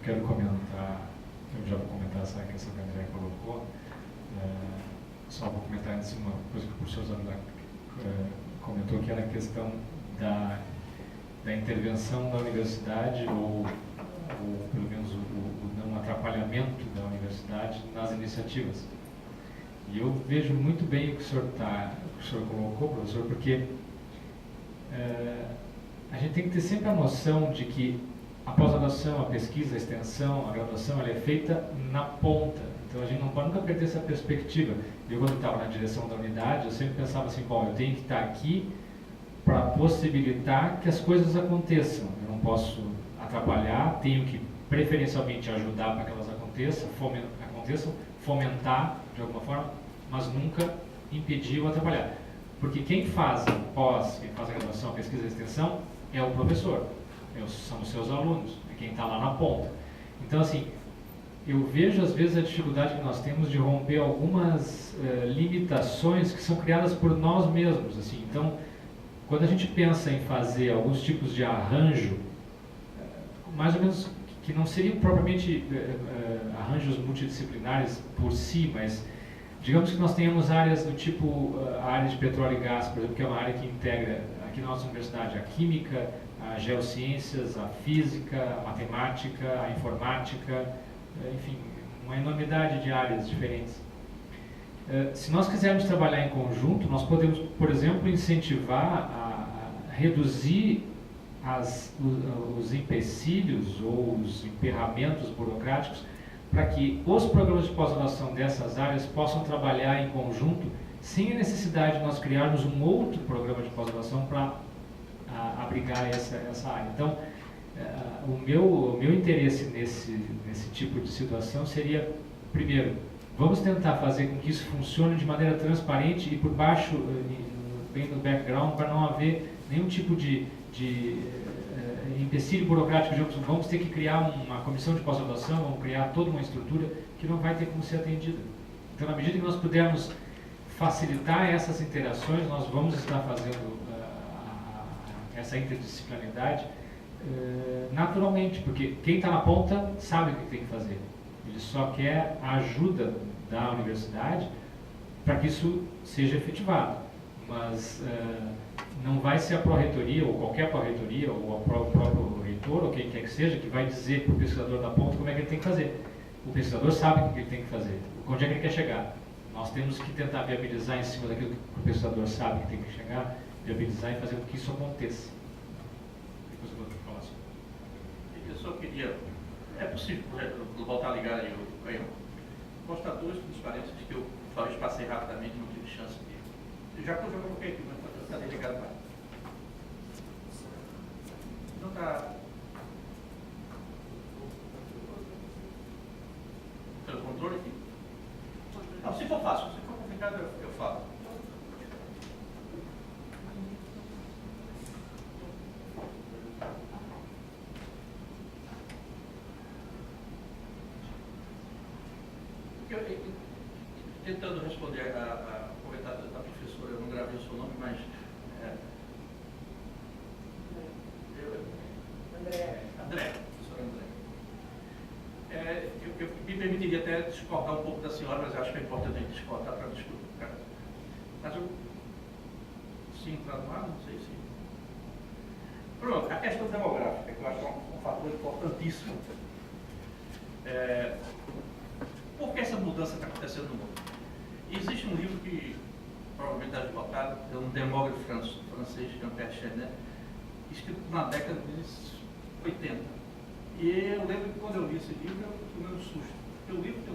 quero comentar, eu já vou comentar essa questão que a André colocou, só vou comentar antes uma coisa que o professor Zandac comentou, que era a questão da intervenção da universidade, ou pelo menos o não atrapalhamento da universidade nas iniciativas. E eu vejo muito bem o que o senhor colocou, professor, porque a gente tem que ter sempre a noção de que a pós-graduação, a pesquisa, a extensão, a graduação, ela é feita na ponta. Então a gente não pode nunca perder essa perspectiva. Eu, quando estava na direção da unidade, eu sempre pensava assim, bom, eu tenho que estar aqui para possibilitar que as coisas aconteçam. Eu não posso atrapalhar, tenho que preferencialmente ajudar para que elas aconteçam, fomentar de alguma forma, mas nunca impedir ou atrapalhar. Porque quem faz a pós, quem faz a graduação, a pesquisa e a extensão é o professor, são os seus alunos, é quem está lá na ponta. Então, assim, eu vejo às vezes a dificuldade que nós temos de romper algumas limitações que são criadas por nós mesmos. Assim. Então, quando a gente pensa em fazer alguns tipos de arranjo, mais ou menos que não seriam propriamente arranjos multidisciplinares por si, mas digamos que nós tenhamos áreas do tipo a área de petróleo e gás, por exemplo, que é uma área que integra aqui na nossa universidade a química, a geociências, a física, a matemática, a informática, enfim, uma enormidade de áreas diferentes. Se nós quisermos trabalhar em conjunto, nós podemos, por exemplo, incentivar a reduzir os empecilhos ou os emperramentos burocráticos para que os programas de pós-graduação dessas áreas possam trabalhar em conjunto sem a necessidade de nós criarmos um outro programa de pós-graduação para abrigar essa área. Então, o meu interesse nesse tipo de situação seria, primeiro, vamos tentar fazer com que isso funcione de maneira transparente e por baixo, bem no background, para não haver nenhum tipo de empecilho burocrático. Vamos ter que criar uma comissão de pós-graduação, vamos criar toda uma estrutura que não vai ter como ser atendida. Então, na medida que nós pudermos facilitar essas interações, nós vamos estar fazendo essa interdisciplinaridade naturalmente, porque quem está na ponta sabe o que tem que fazer. Ele só quer a ajuda da universidade para que isso seja efetivado. Mas não vai ser a pró-reitoria, ou qualquer pró-reitoria, ou o próprio reitor, ou quem quer que seja, que vai dizer para o pesquisador da ponta como é que ele tem que fazer. O pesquisador sabe o que ele tem que fazer, onde é que ele quer chegar. Nós temos que tentar viabilizar em cima daquilo que o pesquisador sabe que tem que chegar, viabilizar e fazer com que isso aconteça. Depois eu vou falar sobre. Eu só queria, é possível voltar a ligar aí o Caio? Mostrar duas transparências que eu talvez passei rapidamente, não tive chance de. Eu já coloquei aqui, mas está delegado mais. Não está. Pelo controle aqui? Não, se for fácil, se for complicado, eu falo. Tentando responder a comentário da professora, eu não gravei o seu nome, mas André, professora André. Eu me permitiria até discordar um pouco da senhora, mas acho que é importante a gente discordar para discutir. Mas eu, se entrar no ar, não sei se. Pronto, a questão demográfica, que eu acho um fator importantíssimo. Por que essa mudança está acontecendo no mundo? Existe um livro que provavelmente está esgotado, é um demógrafo francês, Jean-Pierre Chenet, escrito na década de 80. E eu lembro que quando eu li esse livro, eu tomei um susto. Porque o livro tem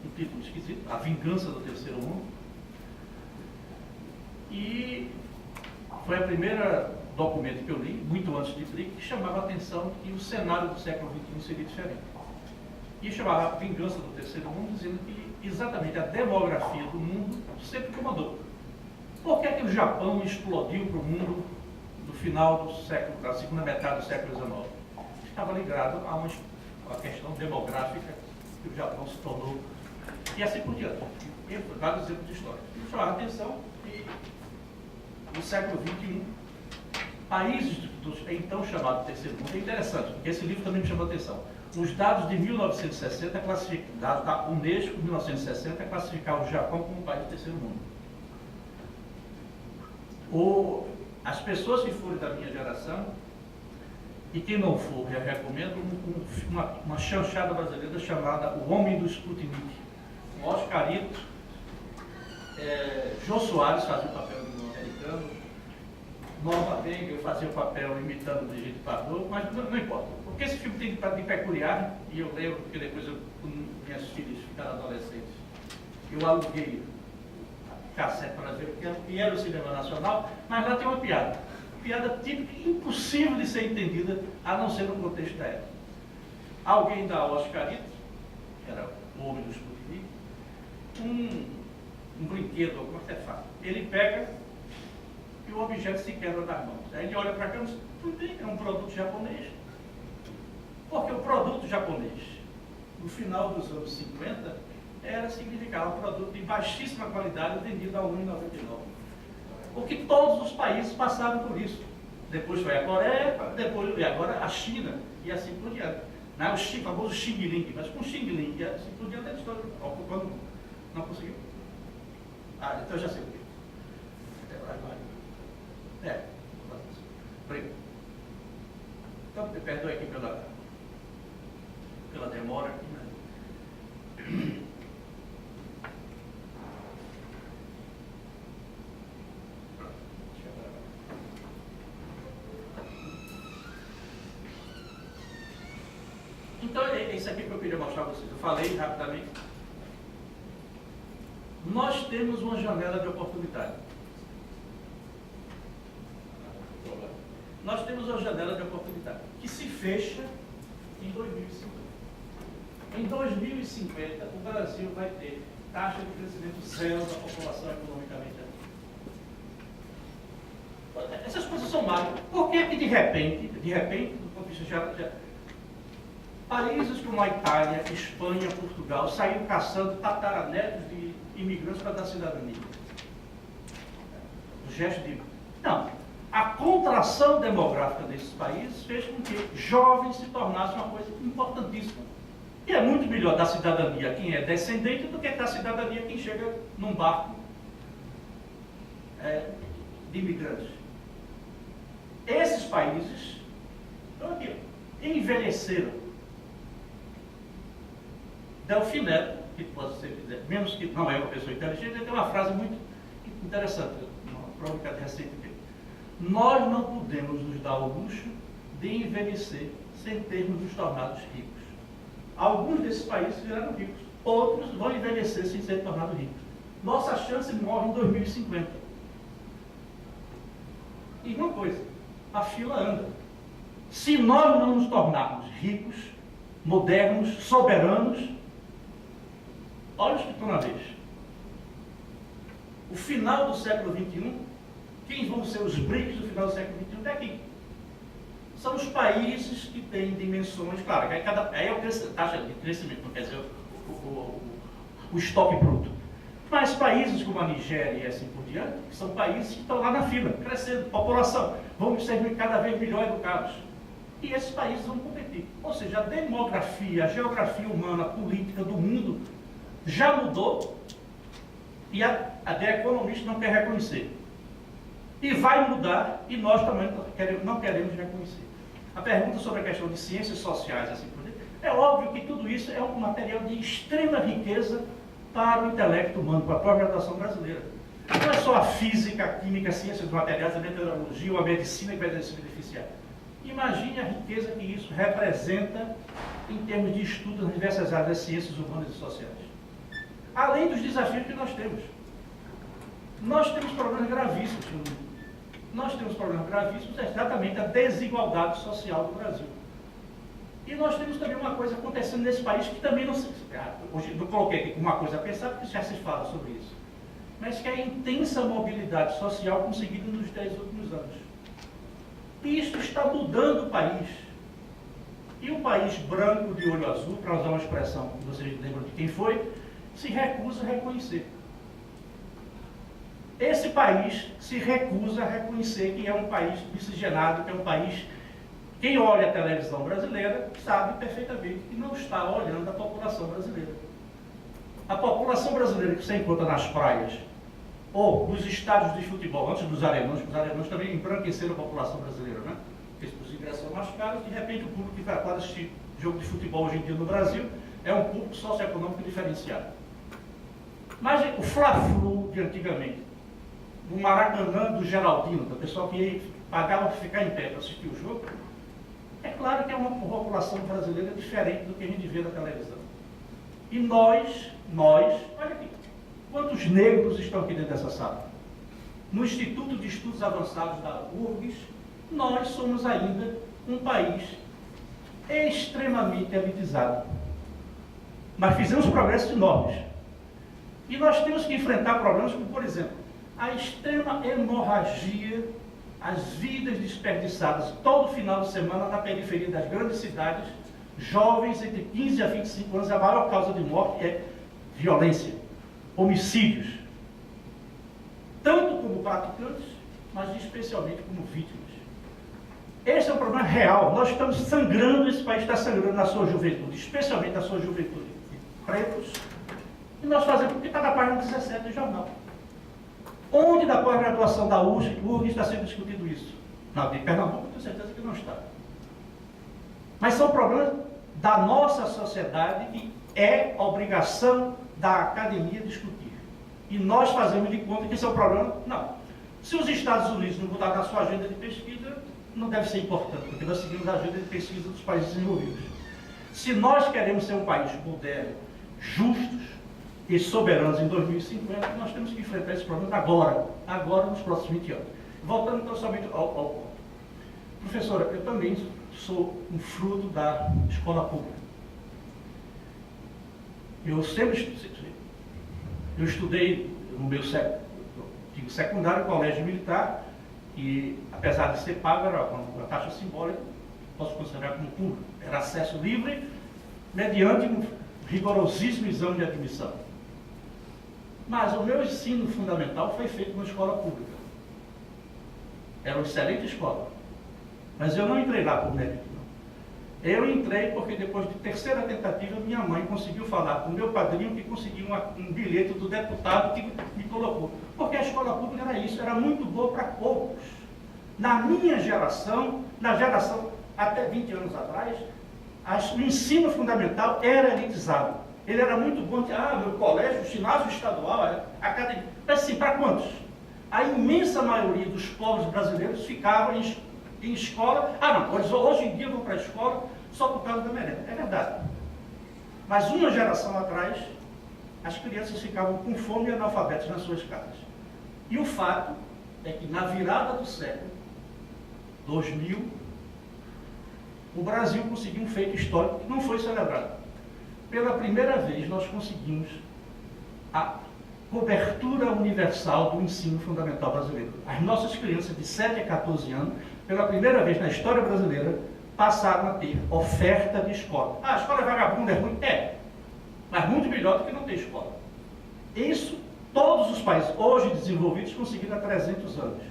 um título esquisito, A Vingança do Terceiro Mundo. E foi a primeira documento que eu li, muito antes de Frick, que chamava a atenção que o cenário do século XXI seria diferente. E chamava a Vingança do Terceiro Mundo, dizendo que exatamente a demografia do mundo sempre comandou. Por que é que o Japão explodiu para o mundo no final do século, da segunda metade do século XIX? Estava ligado a uma questão demográfica que o Japão se tornou, e assim por diante. E vários exemplos de história. E chamava a atenção que no século XXI países do então chamado terceiro mundo. É interessante, porque esse livro também me chamou a atenção. Os dados de 1960, dados da Unesco, 1960, classificavam o Japão como um país do terceiro mundo. As pessoas que forem da minha geração, e quem não for, eu recomendo uma chanchada brasileira chamada O Homem do Sputnik. O Oscarito, Jô Soares fazia o papel do americano, Norma Engel fazia o papel imitando o Brigitte Bardot, mas não importa. Porque esse filme tem de peculiar, e eu lembro, porque depois minhas filhas ficaram adolescentes, eu aluguei cassete para ver o que era o cinema nacional, mas lá tem uma piada. Piada típica, impossível de ser entendida, a não ser no contexto da época. Alguém dá ao Oscarito, que era o homem do Sputnik, um brinquedo, algum artefato. Ele pega e o objeto se quebra das mãos. Aí ele olha para cá e diz, tudo bem, é um produto japonês. Porque o produto japonês, no final dos anos 50, significava um produto de baixíssima qualidade vendido a R$ 1,99. Porque todos os países passaram por isso. Depois foi a Coreia, e agora a China, e assim por diante. Não, o famoso Xing Ling, mas com Xing Ling, e assim por diante, a história ocupando. Não conseguiu? Ah, então já sei o quê. Obrigado. Então, me perdoe aqui pela demora aqui, né? Então, é isso aqui que eu queria mostrar a vocês. Eu falei rapidamente. Nós temos uma janela de oportunidade. Nós temos uma janela de oportunidade que se fecha em 2050. Em 2050, o Brasil vai ter taxa de crescimento zero da população economicamente ativa. Essas coisas são mágicas. Por que que de repente, do ponto de vista geral, países como a Itália, Espanha, Portugal saíram caçando tataranetos de imigrantes para dar cidadania? O gesto de... Não. A contração demográfica desses países fez com que jovens se tornassem uma coisa importantíssima. E é muito melhor dar cidadania a quem é descendente do que dar cidadania a quem chega num barco de imigrantes. Esses países estão aqui, envelheceram. Delfim Neto, que pode ser, menos que não é uma pessoa inteligente, ele tem uma frase muito interessante, uma crônica recente dele. Nós não podemos nos dar o luxo de envelhecer sem termos nos tornados ricos. Alguns desses países viraram ricos, outros vão envelhecer sem ser tornados ricos. Nossa chance morre em 2050. E uma coisa, a fila anda. Se nós não nos tornarmos ricos, modernos, soberanos, olha os que estão na vez. O final do século XXI, quem vão ser os BRICS do final do século XXI? Daqui. São os países que têm dimensões, claro, aí é a taxa de crescimento, não quer dizer o estoque bruto. Mas países como a Nigéria e assim por diante, são países que estão lá na fila, crescendo, população, vão ser cada vez melhor educados. E esses países vão competir. Ou seja, a demografia, a geografia humana, a política do mundo já mudou e a The Economist não quer reconhecer. E vai mudar e nós também não queremos reconhecer. A pergunta sobre a questão de ciências sociais, assim por diante, é óbvio que tudo isso é um material de extrema riqueza para o intelecto humano, para a própria graduação brasileira. Não é só a física, a química, a ciência dos materiais, a meteorologia ou a medicina que vai se beneficiar. Imagine a riqueza que isso representa em termos de estudo nas diversas áreas das ciências humanas e sociais. Além dos desafios que nós temos. Nós temos problemas gravíssimos no mundo. Nós temos problemas gravíssimos, exatamente a desigualdade social do Brasil. E nós temos também uma coisa acontecendo nesse país que também não se... Hoje não coloquei aqui uma coisa a pensar, porque já se fala sobre isso. Mas que é a intensa mobilidade social conseguida nos 10 últimos anos. E isso está mudando o país. E o país branco de olho azul, para usar uma expressão que vocês lembram de quem foi, se recusa a reconhecer. Esse país se recusa a reconhecer que é um país miscigenado, que é um país... Quem olha a televisão brasileira sabe perfeitamente que não está olhando a população brasileira. A população brasileira que você encontra nas praias ou nos estádios de futebol, antes dos alemães, porque os alemães também embranqueceram a população brasileira, né? Porque os ingressos são mais caros, de repente o público que vai para assistir jogo de futebol hoje em dia no Brasil é um público socioeconômico diferenciado. Mas o Fla-Flu de antigamente, no Maracanã do Geraldino, do pessoal que pagava para ficar em pé para assistir o jogo, é claro que é uma população brasileira diferente do que a gente vê na televisão. E nós, olha aqui, quantos negros estão aqui dentro dessa sala? No Instituto de Estudos Avançados da URGS, nós somos ainda um país extremamente elitizado. Mas fizemos progressos enormes. E nós temos que enfrentar problemas como, por exemplo, a extrema hemorragia, as vidas desperdiçadas todo final de semana na periferia das grandes cidades, jovens entre 15 a 25 anos, a maior causa de morte é violência, homicídios, tanto como praticantes, mas especialmente como vítimas. Esse é um problema real. Nós estamos sangrando, esse país está sangrando na sua juventude, especialmente na sua juventude de pretos, e nós fazemos porque está na página 17 do jornal. Onde da pós-graduação da URGS está sendo discutido isso? Na de Pernambuco, tenho certeza que não está. Mas são problemas da nossa sociedade e é obrigação da academia discutir. E nós fazemos de conta que esse é o problema. Não. Se os Estados Unidos não mudarem na sua agenda de pesquisa, não deve ser importante, porque nós seguimos a agenda de pesquisa dos países desenvolvidos. Se nós queremos ser um país moderno, justos e soberanos em 2050, nós temos que enfrentar esse problema agora nos próximos 20 anos. Voltando então somente ao ponto. Professora, eu também sou um fruto da escola pública. Eu estudei no meu secundário, colégio militar, e apesar de ser pago, era uma taxa simbólica, posso considerar como público. Era acesso livre, mediante um rigorosíssimo exame de admissão. Mas o meu ensino fundamental foi feito numa escola pública. Era uma excelente escola. Mas eu não entrei lá por mérito. Eu entrei porque depois de terceira tentativa, minha mãe conseguiu falar com o meu padrinho que conseguiu um bilhete do deputado que me colocou. Porque a escola pública era isso, era muito boa para poucos. Na minha geração, na geração até 20 anos atrás, o ensino fundamental era elitizado. Ele era muito bom, meu colégio, ginásio estadual, academia. Mas assim, para quantos? A imensa maioria dos povos brasileiros ficavam em escola. Hoje em dia vão para a escola só por causa da merenda. É verdade. Mas uma geração atrás, as crianças ficavam com fome e analfabetas nas suas casas. E o fato é que na virada do século 2000, o Brasil conseguiu um feito histórico que não foi celebrado. Pela primeira vez, nós conseguimos a cobertura universal do ensino fundamental brasileiro. As nossas crianças de 7 a 14 anos, pela primeira vez na história brasileira, passaram a ter oferta de escola. A escola é vagabunda, é ruim? É, mas muito melhor do que não ter escola. Isso, todos os países hoje desenvolvidos conseguiram há 300 anos.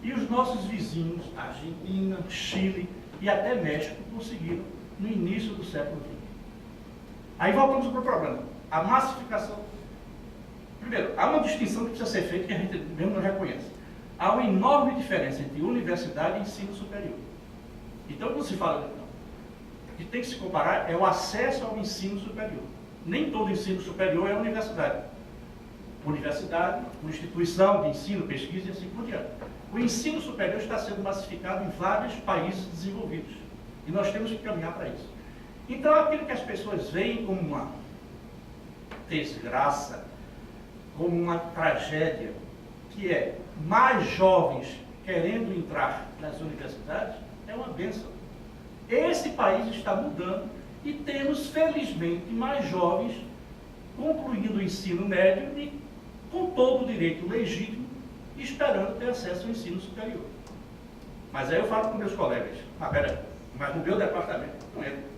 E os nossos vizinhos, Argentina, Chile e até México, conseguiram no início do século XX. Aí voltamos para o problema. A massificação. Primeiro, há uma distinção que precisa ser feita que a gente mesmo não reconhece. Há uma enorme diferença entre universidade e ensino superior. Então, quando se fala o que tem que se comparar é o acesso ao ensino superior. Nem todo ensino superior é universidade. Universidade, uma instituição de ensino, pesquisa e assim por diante. O ensino superior está sendo massificado em vários países desenvolvidos. E nós temos que caminhar para isso. Então, aquilo que as pessoas veem como uma desgraça, como uma tragédia, que é mais jovens querendo entrar nas universidades, é uma bênção. Esse país está mudando e temos, felizmente, mais jovens concluindo o ensino médio e com todo o direito legítimo, esperando ter acesso ao ensino superior. Mas aí eu falo com meus colegas, peraí, mas no meu departamento não entra.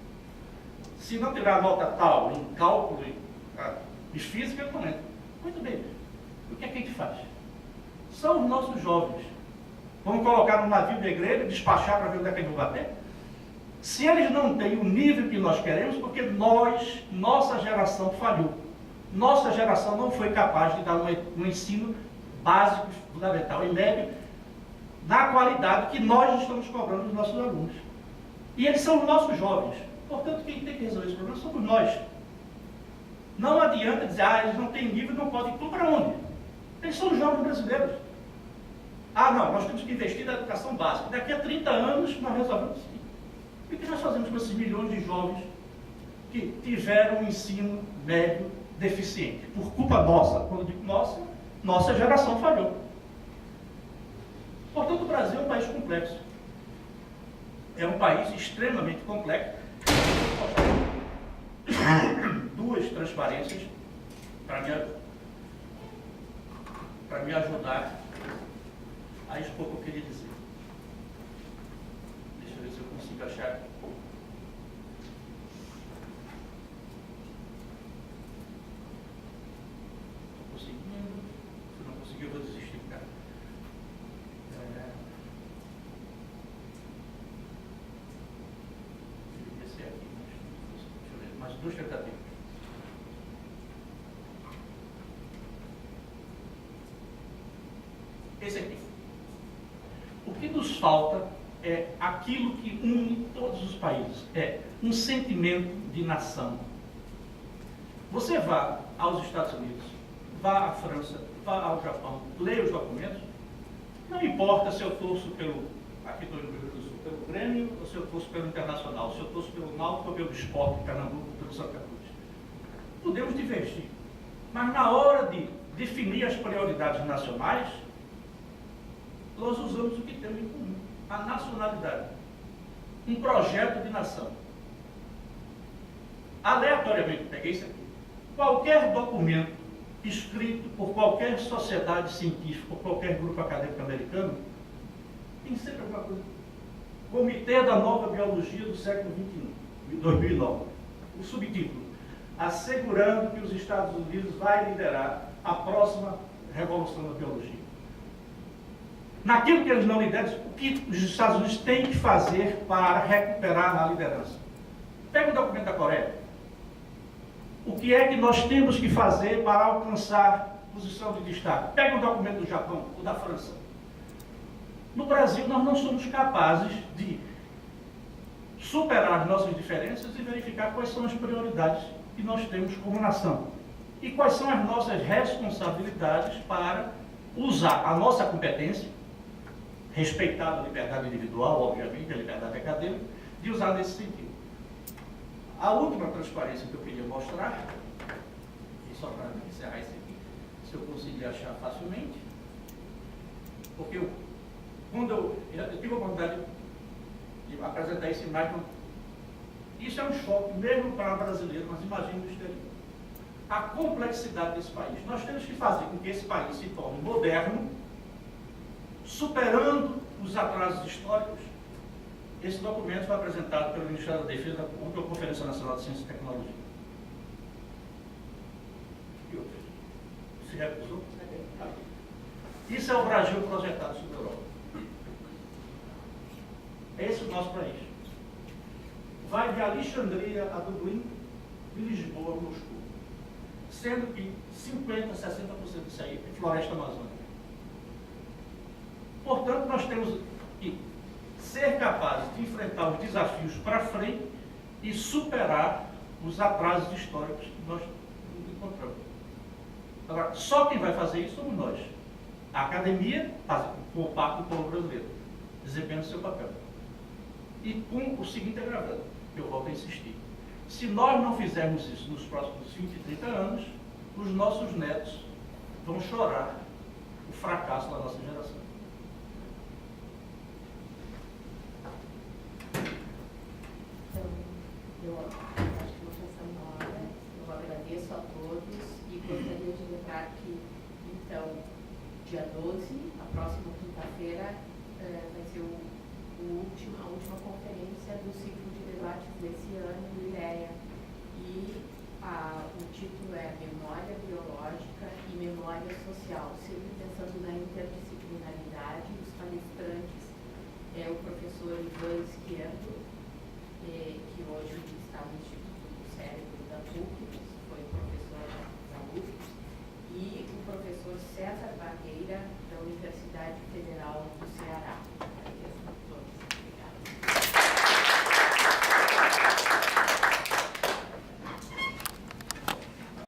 Se não tirar nota tal em cálculo e física, eu não entro. Muito bem. O que é que a gente faz? são os nossos jovens. Vamos colocar no navio da igreja, despachar para ver onde é que eles vão bater? Se eles não têm o nível que nós queremos, porque nossa geração falhou. Nossa geração não foi capaz de dar um ensino básico, fundamental e médio, na qualidade que nós estamos cobrando dos nossos alunos. E eles são os nossos jovens. Portanto, quem tem que resolver esse problema somos nós. Não adianta dizer, eles não têm nível, não podem ir para onde? Eles são os jovens brasileiros. Não, nós temos que investir na educação básica. Daqui a 30 anos nós resolvemos isso. E o que nós fazemos com esses milhões de jovens que tiveram um ensino médio deficiente? Por culpa nossa. Quando eu digo nossa geração falhou. Portanto, o Brasil é um país complexo. É um país extremamente complexo. Duas transparências para me ajudar a expor o que eu queria dizer. Deixa eu ver se eu consigo achar aqui. Estou conseguindo. Se não conseguir, eu vou desistir, cara. Esse é aqui, deixa eu ver. Mais duas tentativas. Esse aqui. O que nos falta é aquilo que une todos os países, é um sentimento de nação. Você vá aos Estados Unidos, vá à França, vá ao Japão, leia os documentos, não importa se eu torço aqui estou no Rio Grande do Sul, pelo Grêmio, ou se eu torço pelo Internacional, se eu torço pelo Náutico ou pelo Sport, Pernambuco, pelo Santa Cruz. Podemos divergir, mas na hora de definir as prioridades nacionais, nós usamos o que temos em comum, a nacionalidade, um projeto de nação. Aleatoriamente, peguei isso aqui. Qualquer documento escrito por qualquer sociedade científica, por qualquer grupo acadêmico americano, tem sempre alguma coisa. Comitê da Nova Biologia do século XXI, 2009. O subtítulo: assegurando que os Estados Unidos vai liderar a próxima revolução da biologia. Naquilo que eles não lideram, o que os Estados Unidos têm que fazer para recuperar a liderança? Pega o documento da Coreia. O que é que nós temos que fazer para alcançar posição de destaque? Pega o documento do Japão, ou da França. No Brasil, nós não somos capazes de superar as nossas diferenças e verificar quais são as prioridades que nós temos como nação. E quais são as nossas responsabilidades para usar a nossa competência, respeitado a liberdade individual, obviamente, a liberdade acadêmica, de usar nesse sentido. A última transparência que eu queria mostrar, e só para encerrar isso aqui, se eu conseguir achar facilmente, porque quando eu tive a oportunidade de apresentar esse imagem, isso é um choque mesmo para brasileiro, mas imagine no exterior. A complexidade desse país. Nós temos que fazer com que esse país se torne moderno, superando os atrasos históricos. Esse documento foi apresentado pelo Ministério da Defesa na Conferência Nacional de Ciência e Tecnologia. E outro? Se recusou? Isso é o Brasil projetado sobre a Europa. Esse é o nosso país. Vai de Alexandria a Dublin, de Lisboa a Moscou. Sendo que 50%, 60% disso aí é floresta amazônica. Portanto, nós temos que ser capazes de enfrentar os desafios para frente e superar os atrasos históricos que nós encontramos. Agora, só quem vai fazer isso somos nós. A academia, com o Pacto do Povo Brasileiro, desempenhando seu papel. E com o seguinte agravante, eu volto a insistir. Se nós não fizermos isso nos próximos 20, 30 anos, os nossos netos vão chorar o fracasso da nossa geração. Eu acho que nós já estamos na hora. Eu agradeço a todos e gostaria de lembrar que, então, dia 12, a próxima quinta-feira, vai ser a última conferência do ciclo de debates desse ano do IREA. E O título é Memória Biológica e Memória Social, sempre pensando na interdisciplinaridade. Os palestrantes é o professor Ivan Izquierdo, que hoje está no Instituto do Cérebro da PUC, foi professor da UFRGS, e o professor César Barreira, da Universidade Federal